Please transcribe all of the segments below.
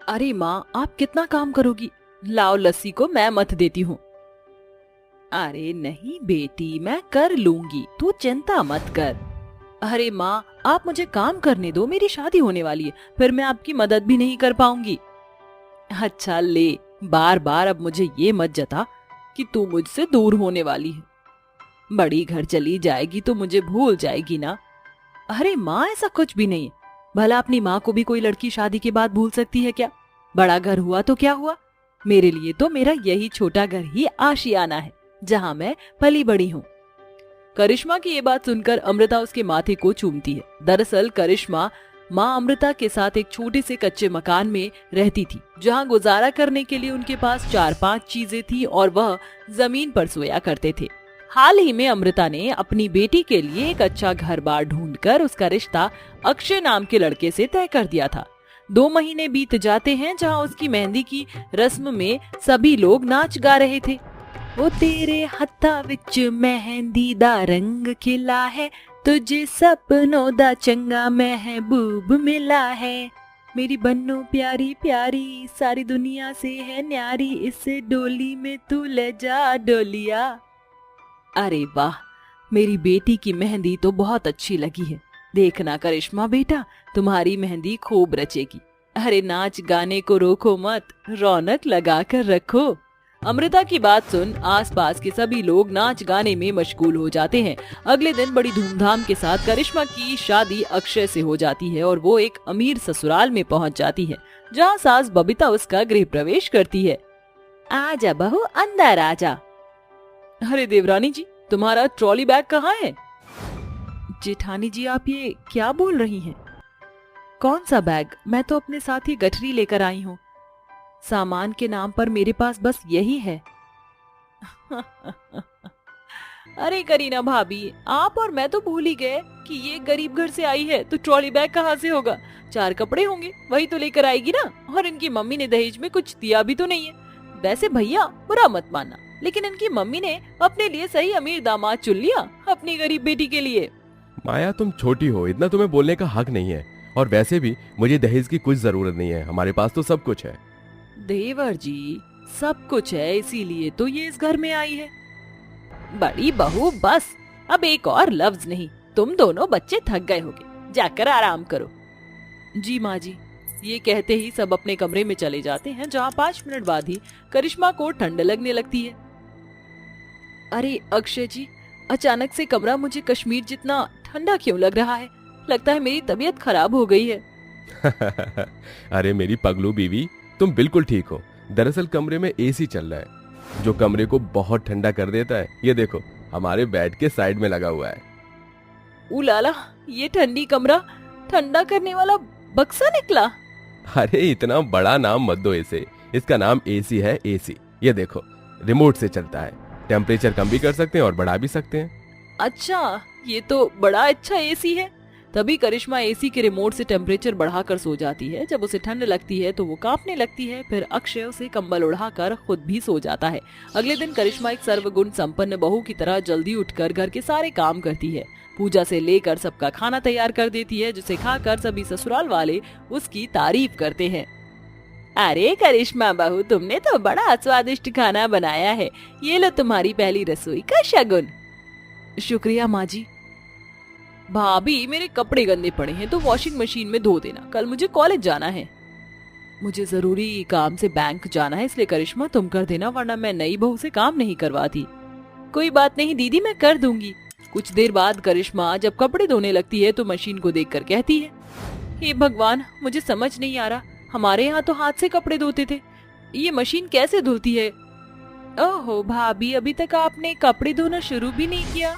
अरे माँ, आप कितना काम करोगी? लाओ लस्सी को मैं मत देती हूँ। अरे नहीं बेटी, मैं कर लूंगी, तू चिंता मत कर। अरे माँ, आप मुझे काम करने दो, मेरी शादी होने वाली है, फिर मैं आपकी मदद भी नहीं कर पाऊंगी। अच्छा ले, बार बार अब मुझे ये मत जता कि तू मुझसे दूर होने वाली है। बड़ी घर चली जाएगी तो मुझे भूल जाएगी ना। अरे माँ, ऐसा कुछ भी नहीं है। भला अपनी माँ को भी कोई लड़की शादी के बाद भूल सकती है क्या? बड़ा घर हुआ तो क्या हुआ, मेरे लिए तो मेरा यही छोटा घर ही आशियाना है जहाँ मैं पली बड़ी हूँ। करिश्मा की ये बात सुनकर अमृता उसके माथे को चूमती है। दरअसल करिश्मा माँ अमृता के साथ एक छोटे से कच्चे मकान में रहती थी, जहाँ गुजारा करने के लिए उनके पास 4-5 चीजें थी और वह जमीन पर सोया करते थे। हाल ही में अमृता ने अपनी बेटी के लिए एक अच्छा घर बार ढूंढकर उसका रिश्ता अक्षय नाम के लड़के से तय कर दिया था। 2 महीने बीत जाते हैं जहाँ उसकी मेहंदी की रस्म में सभी लोग नाच गा रहे थे। वो तेरे हत्था विच मेहंदी दा रंग खिला है, तुझे सपनों दा चंगा महबूब मिला है। मेरी बन्नो प्यारी प्यारी, सारी दुनिया से है न्यारी, इसे डोली में तू ले जा डोलिया। अरे वाह, मेरी बेटी की मेहंदी तो बहुत अच्छी लगी है। देखना करिश्मा बेटा, तुम्हारी मेहंदी खूब रचेगी। अरे नाच गाने को रोको मत, रौनक लगा कर रखो। अमृता की बात सुन आसपास के सभी लोग नाच गाने में मशगूल हो जाते हैं। अगले दिन बड़ी धूमधाम के साथ करिश्मा की शादी अक्षय से हो जाती है और वो एक अमीर ससुराल में पहुंच जाती है, जहां सास बबीता उसका गृह प्रवेश करती है। आजा बहू, अंदर आजा। अरे देवरानी जी, तुम्हारा ट्रॉली बैग कहाँ है? जेठानी जी, आप ये क्या बोल रही हैं? कौन सा बैग? मैं तो अपने साथ ही गठरी लेकर आई हूँ। सामान के नाम पर मेरे पास बस यही है। अरे करीना भाभी, आप और मैं तो भूल ही गए कि ये गरीब घर से आई है, तो ट्रॉली बैग कहाँ से होगा? 4 कपड़े होंगे, वही तो लेकर आएगी ना। और इनकी मम्मी ने दहेज में कुछ दिया भी तो नहीं है। वैसे भैया बुरा मत मानना, लेकिन इनकी मम्मी ने अपने लिए सही अमीर दामाद चुन लिया अपनी गरीब बेटी के लिए। माया, तुम छोटी हो, इतना तुम्हें बोलने का हक नहीं है। और वैसे भी मुझे दहेज की कुछ जरूरत नहीं है, हमारे पास तो सब कुछ है। देवर जी, सब कुछ है, इसीलिए तो ये इस घर में आई है। बड़ी बहू बस, अब एक और लफ्ज नहीं। तुम दोनों बच्चे थक गए होगे, जाकर आराम करो। जी माँ जी। ये कहते ही सब अपने कमरे में चले जाते हैं, जहाँ 5 मिनट बाद ही करिश्मा को ठंड लगने लगती है। अरे अक्षय जी, अचानक से कमरा मुझे कश्मीर जितना ठंडा क्यों लग रहा है? लगता है मेरी तबीयत खराब हो गई है। अरे मेरी पगलू बीवी, तुम बिल्कुल ठीक हो। दरअसल कमरे में एसी चल रहा है, जो कमरे को बहुत ठंडा कर देता है। ये देखो, हमारे बेड के साइड में लगा हुआ है। उलाला, ये ठंडी कमरा ठंडा करने वाला बक्सा निकला। अरे इतना बड़ा नाम मत दो इसे, इसका नाम एसी है, एसी। ये देखो, रिमोट से चलता है, टेम्परेचर कम भी कर सकते हैं और बढ़ा भी सकते हैं। अच्छा, ये तो बड़ा अच्छा एसी है। तभी करिश्मा एसी के रिमोट से टेम्परेचर बढ़ाकर सो जाती है। जब उसे ठंड लगती है तो वो कांपने लगती है। फिर अक्षय उसे कंबल उड़ाकर खुद भी सो जाता है। अगले दिन करिश्मा एक सर्वगुण संपन्न बहू की तरह जल्दी उठकर घर के सारे काम करती है। पूजा से लेकर सबका खाना तैयार कर देती है, जिसे खाकर सभी ससुराल वाले उसकी तारीफ करते हैं। अरे करिश्मा बहू, तुमने तो बड़ा स्वादिष्ट खाना बनाया है। ये लो तुम्हारी पहली रसोई का शगुन। शुक्रिया माँ जी। भाभी, मेरे कपड़े गंदे पड़े हैं तो वॉशिंग मशीन में धो देना, कल मुझे कॉलेज जाना है। मुझे जरूरी काम से बैंक जाना है, इसलिए करिश्मा तुम कर देना, वरना मैं नई बहू से काम नहीं करवाती। कोई बात नहीं दीदी, मैं कर दूंगी। कुछ देर बाद करिश्मा जब कपड़े धोने लगती है तो मशीन को देखकर कहती है, हे भगवान, मुझे समझ नहीं आ रहा, हमारे यहाँ तो हाथ से कपड़े धोते थे, ये मशीन कैसे धुलती है? ओहो भाभी, अभी तक आपने कपड़े धोना शुरू भी नहीं किया?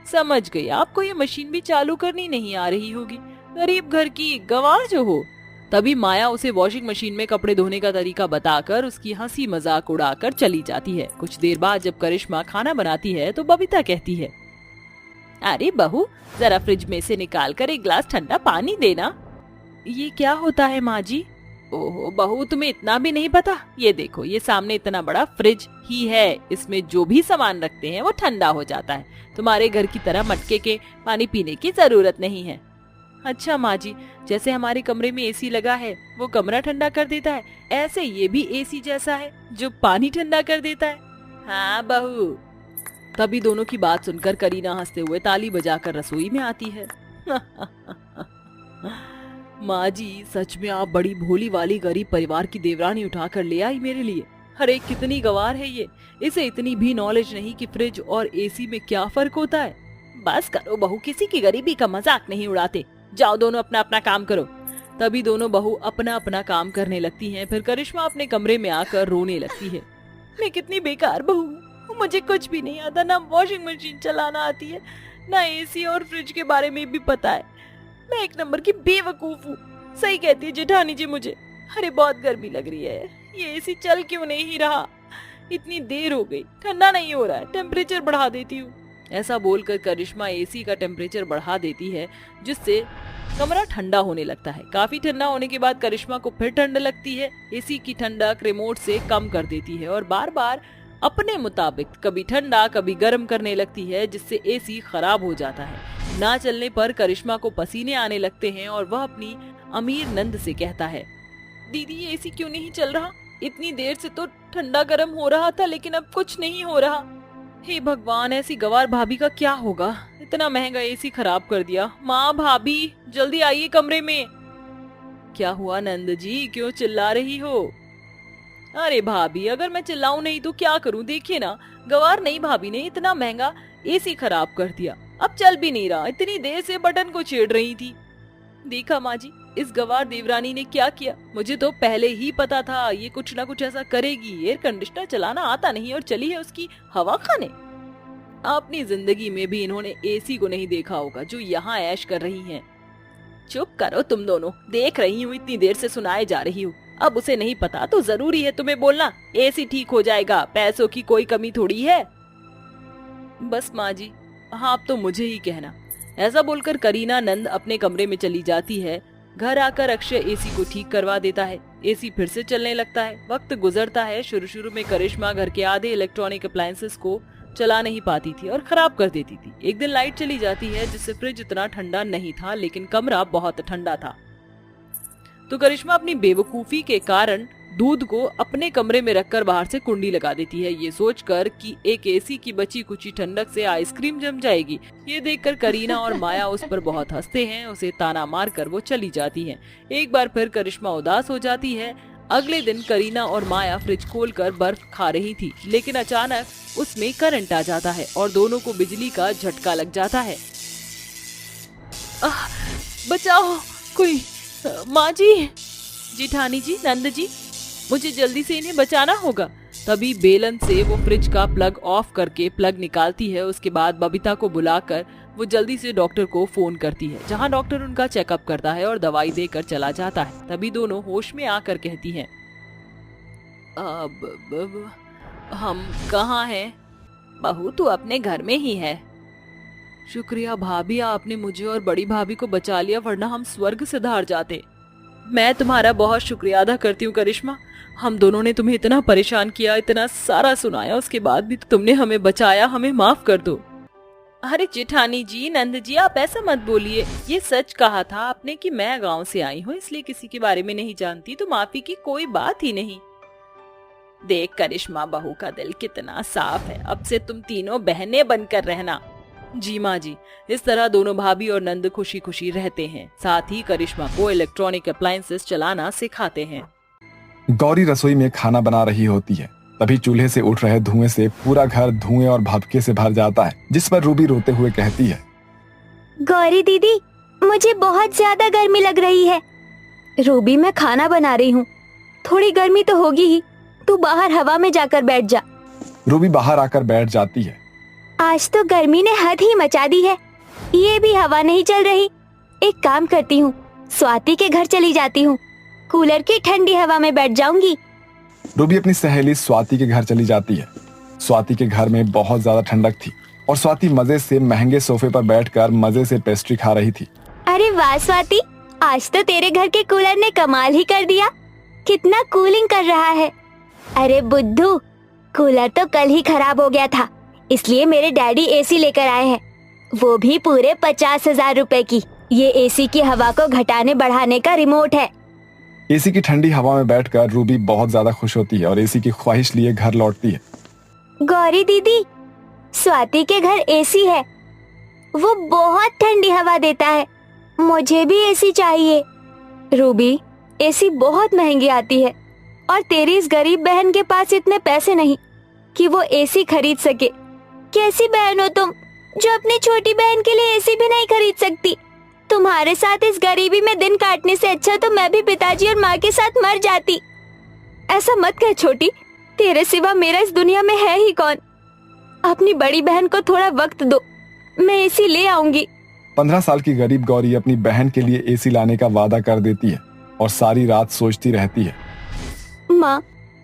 समझ गई, आपको ये मशीन भी चालू करनी नहीं आ रही होगी, गरीब घर की गंवार जो हो। तभी माया उसे वॉशिंग मशीन में कपड़े धोने का तरीका बताकर उसकी हंसी मजाक उड़ाकर चली जाती है। कुछ देर बाद जब करिश्मा खाना बनाती है तो बबीता कहती है, अरे बहू, जरा फ्रिज में से निकाल कर एक गिलास ठंडा पानी देना। ये क्या होता है माँ जी? ओहो बहू, तुम्हें इतना भी नहीं पता? ये देखो, ये सामने इतना बड़ा फ्रिज ही है, इसमें जो भी सामान रखते हैं वो ठंडा हो जाता है। तुम्हारे घर की तरह मटके के पानी पीने की जरूरत नहीं है। अच्छा माँ जी, जैसे हमारे कमरे में एसी लगा है वो कमरा ठंडा कर देता है, ऐसे ये भी एसी जैसा है जो पानी ठंडा कर देता है। हाँ बहू। तभी दोनों की बात सुनकर करीना हंसते हुए ताली बजाकर रसोई में आती है। माँ जी, सच में आप बड़ी भोली वाली गरीब परिवार की देवरानी उठा कर ले आई मेरे लिए। अरे कितनी गवार है ये, इसे इतनी भी नॉलेज नहीं कि फ्रिज और एसी में क्या फर्क होता है। बस करो बहू, किसी की गरीबी का मजाक नहीं उड़ाते। जाओ दोनों अपना अपना काम करो। तभी दोनों बहू अपना अपना काम करने लगती हैं। फिर करिश्मा अपने कमरे में आकर रोने लगती है। मैं कितनी बेकार बहू हूँ, मुझे कुछ भी नहीं आता, ना वॉशिंग मशीन चलाना आती है, ना एसी और फ्रिज के बारे में भी पता है। मैं एक नंबर की बेवकूफ हूँ। सही कहती है जेठानी जी मुझे। अरे बहुत गर्मी लग रही है, ये एसी चल क्यों नहीं रहा? इतनी देर हो गई, ठंडा नहीं हो रहा है, टेम्परेचर बढ़ा देती हूँ। ऐसा बोलकर करिश्मा एसी का टेम्परेचर बढ़ा देती है, जिससे कमरा ठंडा होने लगता है। काफी ठंडा होने के बाद करिश्मा को फिर ठंड लगती है। एसी की ठंडक रिमोट से कम कर देती है और बार बार अपने मुताबिक कभी ठंडा कभी गर्म करने लगती है, जिससे एसी खराब हो जाता है। ना चलने पर करिश्मा को पसीने आने लगते हैं और वह अपनी अमीर नंद से कहता है, दीदी ये एसी क्यों नहीं चल रहा? इतनी देर से तो ठंडा गर्म हो रहा था, लेकिन अब कुछ नहीं हो रहा। हे भगवान, ऐसी गवार भाभी का क्या होगा? इतना महंगा एसी खराब कर दिया। माँ भाभी जल्दी आइए कमरे में। क्या हुआ नंद जी, क्यों चिल्ला रही हो? अरे भाभी, अगर मैं चिल्लाऊं नहीं तो क्या करूं? देखिए ना, गवार नहीं भाभी ने इतना महंगा एसी खराब कर दिया, अब चल भी नहीं रहा। इतनी देर से बटन को छेड़ रही थी। देखा माँ जी, इस गवार देवरानी ने क्या किया? मुझे तो पहले ही पता था ये कुछ ना कुछ ऐसा करेगी। एयर कंडीशनर चलाना आता नहीं और चली है उसकी हवा खाने। अपनी जिंदगी में भी इन्होंने एसी को नहीं देखा होगा जो यहाँ ऐश कर रही हैं। चुप करो तुम दोनों, देख रही हूँ इतनी देर से सुनाए जा रही हूँ। अब उसे नहीं पता तो जरूरी है तुम्हें बोलना? एसी ठीक हो जाएगा, पैसों की कोई कमी थोड़ी है। बस माँ जी, हाँ अब तो मुझे ही कहना। ऐसा बोलकर करीना नंद अपने कमरे में चली जाती है। घर आकर अक्षय एसी को ठीक करवा देता है। एसी फिर से चलने लगता है। वक्त गुजरता है। शुरू में करिश्मा घर के आधे इलेक्ट्रॉनिक अप्लायंसेस को चला नहीं पाती थी और खराब कर देती थी। एक दिन लाइट चली जाती है, जिससे फ्रिज इतना ठंडा नहीं था, लेकिन कमरा बहुत ठंडा था। तो करिश्मा अपनी बेवकूफी के कारण दूध को अपने कमरे में रखकर बाहर से कुंडी लगा देती है, ये सोचकर कि एक एसी की बची कुची ठंडक से आइसक्रीम जम जाएगी। ये देखकर करीना और माया उस पर बहुत हंसते हैं। उसे ताना मारकर वो चली जाती हैं। एक बार फिर करिश्मा उदास हो जाती है। अगले दिन करीना और माया फ्रिज खोलकर बर्फ खा रही थी, लेकिन अचानक उसमें करंट आ जाता है और दोनों को बिजली का झटका लग जाता है। बचाओ कोई, माँ जी, जेठानी जी, नंद जी, मुझे जल्दी से इन्हें बचाना होगा। तभी बेलन से वो फ्रिज का प्लग ऑफ करके प्लग निकालती है। उसके बाद बबीता को बुलाकर वो जल्दी से डॉक्टर को फोन करती है, जहां डॉक्टर उनका चेकअप करता है और दवाई देकर चला जाता है। तभी दोनों होश में आकर कहती हैं, अब हम कहाँ हैं? बहू तू अपने घर में ही है। शुक्रिया भाभी, आपने मुझे और बड़ी भाभी को बचा लिया, वरना हम स्वर्ग से धार जाते। मैं तुम्हारा बहुत शुक्रिया अदा करती हूँ करिश्मा। हम दोनों ने तुम्हें इतना परेशान किया, इतना सारा सुनाया, उसके बाद भी तुमने हमें बचाया। हमें माफ कर दो। अरे जेठानी जी, नंद जी, आप ऐसा मत बोलिए। ये सच कहा था आपने कि मैं गांव से आई हूँ, इसलिए किसी के बारे में नहीं जानती, तो माफी की कोई बात ही नहीं। देख करिश्मा, बहू का दिल कितना साफ है। अब से तुम तीनों बहनें बनकर रहना। जी माँ जी। इस तरह दोनों भाभी और नंद खुशी खुशी रहते हैं। साथ ही करिश्मा को इलेक्ट्रॉनिक अप्लायंसेस चलाना सिखाते हैं। गौरी रसोई में खाना बना रही होती है। तभी चूल्हे से उठ रहे धुएं से पूरा घर धुएं और भभके से भर जाता है, जिस पर रूबी रोते हुए कहती है, गौरी दीदी, मुझे बहुत ज्यादा गर्मी लग रही है। रूबी, मैं खाना बना रही हूँ, थोड़ी गर्मी तो होगी ही, तू बाहर हवा में जाकर बैठ जा। रूबी बाहर आकर बैठ जाती है। आज तो गर्मी ने हद ही मचा दी है, ये भी हवा नहीं चल रही। एक काम करती हूँ, स्वाति के घर चली जाती हूँ, कूलर की ठंडी हवा में बैठ जाऊंगी। रूबी अपनी सहेली स्वाति के घर चली जाती है। स्वाति के घर में बहुत ज्यादा ठंडक थी और स्वाति मजे से महंगे सोफे पर बैठकर मजे से पेस्ट्री खा रही थी। अरे वाह स्वाति, आज तो तेरे घर के कूलर ने कमाल ही कर दिया, कितना कूलिंग कर रहा है। अरे बुद्धू, कूलर तो कल ही खराब हो गया था, इसलिए मेरे डैडी एसी लेकर आए हैं, वो भी पूरे 50,000 रुपए की। ये एसी की हवा को घटाने बढ़ाने का रिमोट है। एसी की ठंडी हवा में बैठकर रूबी बहुत ज्यादा खुश होती है और एसी की ख्वाहिश लिए घर लौटती है। गौरी दीदी, स्वाति के घर एसी है, वो बहुत ठंडी हवा देता है, मुझे भी एसी चाहिए। रूबी, एसी बहुत महंगी आती है और तेरी इस गरीब बहन के पास इतने पैसे नहीं कि वो एसी खरीद सके। कैसी बहन हो तुम जो अपनी छोटी बहन के लिए एसी भी नहीं खरीद सकती। तुम्हारे साथ इस गरीबी में दिन काटने से अच्छा तो मैं भी पिताजी और माँ के साथ मर जाती। ऐसा मत कह छोटी, तेरे सिवा मेरा इस दुनिया में है ही कौन। अपनी बड़ी बहन को थोड़ा वक्त दो, मैं एसी ले आऊंगी। 15 साल की गरीब गौरी अपनी बहन के लिए एसी लाने का वादा कर देती है और सारी रात सोचती रहती है। माँ,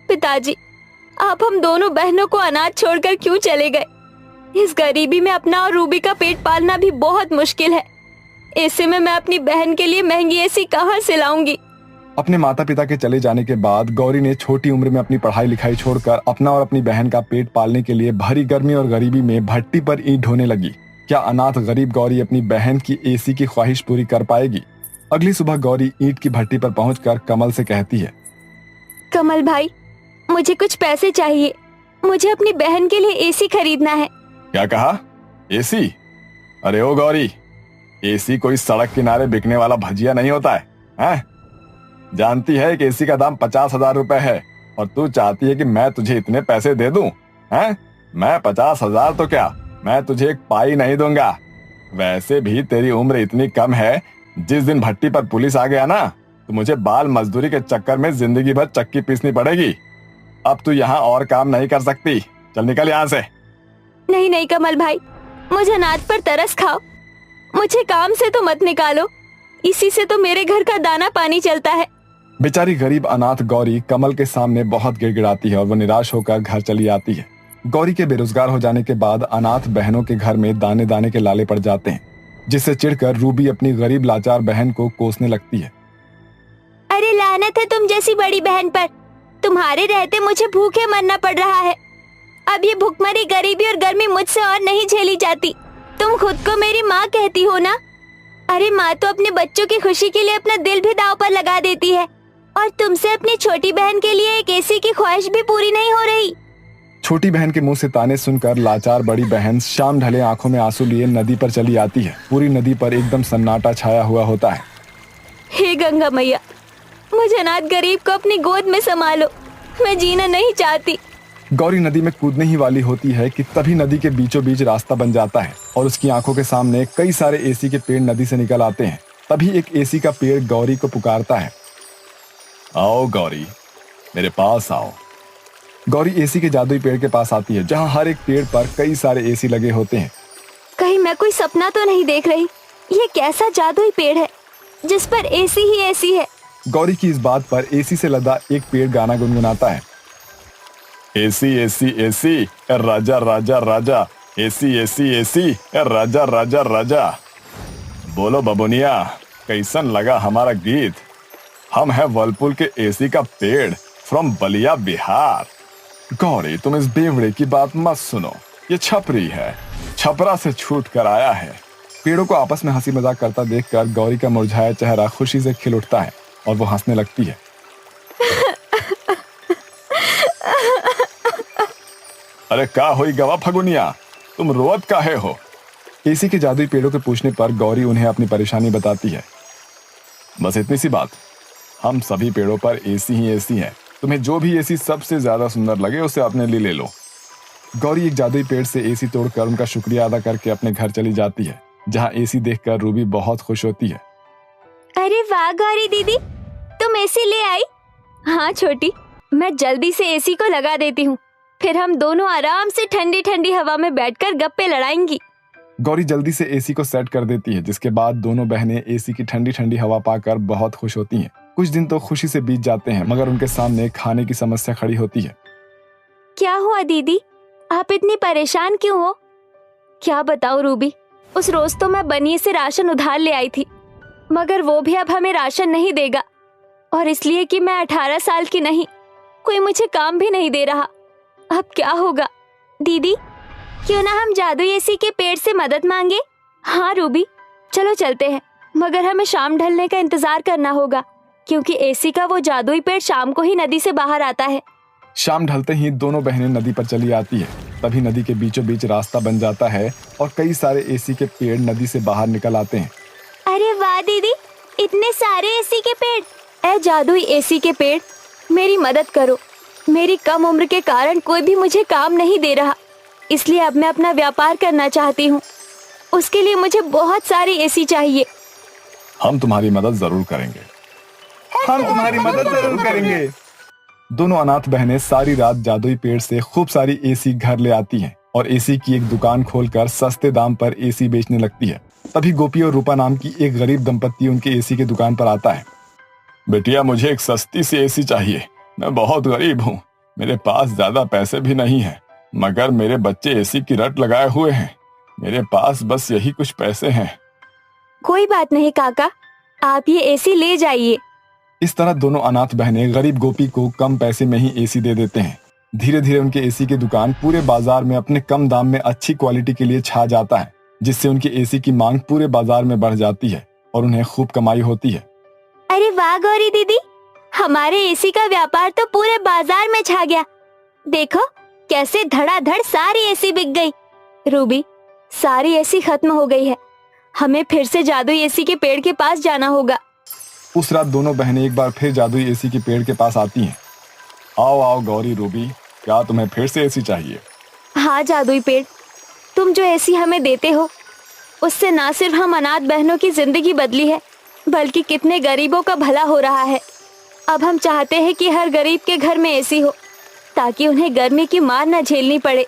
पिताजी, आप हम दोनों बहनों को अनाथ छोड़कर क्यों चले गए? इस गरीबी में अपना और रूबी का पेट पालना भी बहुत मुश्किल है। ऐसे में मैं अपनी बहन के लिए महंगी एसी कहाँ से लाऊंगी? अपने माता पिता के चले जाने के बाद गौरी ने छोटी उम्र में अपनी पढ़ाई लिखाई छोड़कर अपना और अपनी बहन का पेट पालने के लिए भरी गर्मी और गरीबी में भट्टी पर ईंट ढोने लगी। क्या अनाथ गरीब गौरी अपनी बहन की एसी की ख्वाहिश पूरी कर पाएगी? अगली सुबह गौरी ईंट की भट्टी पर पहुंचकर कमल से कहती है, कमल भाई, मुझे कुछ पैसे चाहिए, मुझे अपनी बहन के लिए एसी खरीदना है। क्या कहा? एसी? अरे ओ गौरी, एसी कोई सड़क किनारे बिकने वाला भजिया नहीं होता है, हैं? जानती है कि एसी का दाम 50,000 रुपए है और तू चाहती है कि मैं तुझे इतने पैसे दे दूं? हैं? मैं 50,000 तो क्या, मैं तुझे एक पाई नहीं दूंगा। वैसे भी तेरी उम्र इतनी कम है, जिस दिन भट्टी पर पुलिस आ गया ना तो मुझे बाल मजदूरी के चक्कर में जिंदगी भर चक्की पीसनी पड़ेगी। अब तू यहाँ और काम नहीं कर सकती, चल निकल यहाँ से। नहीं नहीं कमल भाई, मुझे अनाथ पर तरस खाओ, मुझे काम से तो मत निकालो, इसी से तो मेरे घर का दाना पानी चलता है। बेचारी गरीब अनाथ गौरी कमल के सामने बहुत गिड़गिड़ाती है और वो निराश होकर घर चली आती है। गौरी के बेरोजगार हो जाने के बाद अनाथ बहनों के घर में दाने दाने के लाले पड़ जाते हैं, जिससे चिढ़कर रूबी अपनी गरीब लाचार बहन को कोसने लगती है। अरे लानत है तुम जैसी बड़ी बहन पर, तुम्हारे रहते मुझे भूखे मरना पड़ रहा है। अब ये भूखमरी, गरीबी और गर्मी मुझसे और नहीं झेली जाती। तुम खुद को मेरी माँ कहती हो ना? अरे माँ तो अपने बच्चों की खुशी के लिए अपना दिल भी दांव पर लगा देती है, और तुमसे अपनी छोटी बहन के लिए एक एसी की ख्वाहिश भी पूरी नहीं हो रही। छोटी बहन के मुंह से ताने सुनकर लाचार बड़ी बहन शाम ढले आंखों में आंसू लिए नदी पर चली आती है। पूरी नदी पर एकदम सन्नाटा छाया हुआ होता है। हे गंगा मैया, मुझे अनाथ गरीब को अपनी गोद में संभालो, मैं जीना नहीं चाहती। गौरी नदी में कूदने ही वाली होती है कि तभी नदी के बीचों बीच रास्ता बन जाता है और उसकी आंखों के सामने कई सारे एसी के पेड़ नदी से निकल आते हैं। तभी एक एसी का पेड़ गौरी को पुकारता है, आओ गौरी, मेरे पास आओ। गौरी एसी के जादुई पेड़ के पास आती है, जहां हर एक पेड़ पर कई सारे एसी लगे होते हैं। कहीं मैं कोई सपना तो नहीं देख रही? ये कैसा जादुई पेड़ है जिस पर एसी ही एसी है? गौरी की इस बात पर एसी से लदा एक पेड़ गाना गुनगुनाता है, एसी एसी एसी राजा राजा राजा, एसी एसी एसी राजा राजा राजा। बोलो बबुनिया, कैसन लगा हमारा गीत? हम है वर्लपुल के एसी का पेड़ फ्रॉम बलिया बिहार। गौरी, तुम इस बेवड़े की बात मत सुनो, ये छपरी है, छपरा से छूट कर आया है। पेड़ों को आपस में हंसी मजाक करता देखकर गौरी का मुरझाया चेहरा खुशी से खिल उठता है और वो हंसने लगती है। अरे का होई गवा फगुनिया, तुम रोवत काहे हो? एसी के जादुई पेड़ों के पूछने पर गौरी उन्हें अपनी परेशानी बताती है। बस इतनी सी बात, हम सभी पेड़ों पर एसी ही एसी है, तुम्हें जो भी एसी सबसे ज्यादा सुंदर लगे उसे अपने लिए ले लो। गौरी एक जादुई पेड़ से एसी तोड़कर उनका शुक्रिया अदा करके अपने घर चली जाती है, जहां एसी देखकर रूबी बहुत खुश होती है। अरे वाह गौरी दीदी, तुम एसी ले आई? हाँ छोटी, मैं जल्दी से एसी को लगा देती हूँ, फिर हम दोनों आराम से ठंडी ठंडी हवा में बैठकर गप्पे लड़ाएंगी। गौरी जल्दी से एसी को सेट कर देती है, जिसके बाद दोनों बहनें एसी की ठंडी ठंडी हवा पाकर बहुत खुश होती हैं। कुछ दिन तो खुशी से बीत जाते हैं, मगर उनके सामने खाने की समस्या खड़ी होती है। क्या हुआ दीदी, आप इतनी परेशान क्यों हो? क्या बताऊं रूबी, उस रोज तो मैं बनिए से राशन उधार ले आई थी, मगर वो भी अब हमें राशन नहीं देगा, और इसलिए कि मैं 18 साल की नहीं, कोई मुझे काम भी नहीं दे रहा। अब क्या होगा? दीदी, क्यों ना हम जादुई एसी के पेड़ से मदद मांगे? हाँ रूबी, चलो चलते हैं, मगर हमें शाम ढलने का इंतजार करना होगा, क्योंकि एसी का वो जादुई पेड़ शाम को ही नदी से बाहर आता है। शाम ढलते ही दोनों बहनें नदी पर चली आती है। तभी नदी के बीचों बीच रास्ता बन जाता है और कई सारे एसी के पेड़ नदी से बाहर निकल आते हैं। अरे वाह दीदी, इतने सारे एसी के पेड़। ऐ जादुई एसी के पेड़, मेरी मदद करो। मेरी कम उम्र के कारण कोई भी मुझे काम नहीं दे रहा, इसलिए अब मैं अपना व्यापार करना चाहती हूँ। उसके लिए मुझे बहुत सारी एसी चाहिए। हम तुम्हारी मदद जरूर करेंगे। हम तुम्हारी मदद जरूर करेंगे। दोनों अनाथ बहनें सारी रात जादुई पेड़ से खूब सारी एसी घर ले आती हैं और एसी की एक दुकान खोलकर सस्ते दाम पर एसी बेचने लगती है। तभी गोपी और रूपा नाम की एक गरीब दंपत्ति उनके एसी की दुकान पर आता है। बेटिया, मुझे एक सस्ती सी एसी चाहिए। मैं बहुत गरीब हूँ, मेरे पास ज्यादा पैसे भी नहीं है, मगर मेरे बच्चे एसी की रट लगाए हुए हैं। मेरे पास बस यही कुछ पैसे हैं। कोई बात नहीं काका, आप ये एसी ले जाइए। इस तरह दोनों अनाथ बहनें गरीब गोपी को कम पैसे में ही एसी दे देते हैं। धीरे धीरे उनके एसी की दुकान पूरे बाजार में अपने कम दाम में अच्छी क्वालिटी के लिए छा जाता है, जिससे उनके एसी की मांग पूरे बाजार में बढ़ जाती है और उन्हें खूब कमाई होती है। अरे वाह गौरी दीदी, हमारे एसी का व्यापार तो पूरे बाजार में छा गया। देखो कैसे धड़ाधड़ सारी एसी बिक गई। रूबी, सारी एसी खत्म हो गई है, हमें फिर से जादुई एसी के पेड़ के पास जाना होगा। उस रात दोनों बहनें एक बार फिर जादुई एसी के पेड़ के पास आती हैं। आओ आओ गौरी, रूबी, क्या तुम्हें फिर से एसी चाहिए? हाँ जादुई पेड़, तुम जो एसी हमें देते हो उससे ना सिर्फ हम अनाथ बहनों की जिंदगी बदली है, बल्कि कितने गरीबों का भला हो रहा है। अब हम चाहते हैं कि हर गरीब के घर में एसी हो, ताकि उन्हें गर्मी की मार न झेलनी पड़े।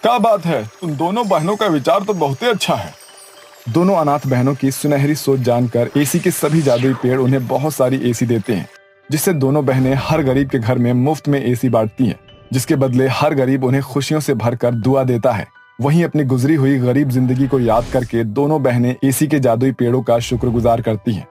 क्या बात है, तुम दोनों बहनों का विचार तो बहुत ही अच्छा है। दोनों अनाथ बहनों की सुनहरी सोच जानकर एसी के सभी जादुई पेड़ उन्हें बहुत सारी एसी देते हैं, जिससे दोनों बहनें हर गरीब के घर में मुफ्त में एसी बांटती हैं, जिसके बदले हर गरीब उन्हें खुशियों से भरकर दुआ देता है। वहीं अपनी गुजरी हुई गरीब जिंदगी को याद करके दोनों बहनें एसी के जादुई पेड़ों का शुक्रगुजार करती हैं।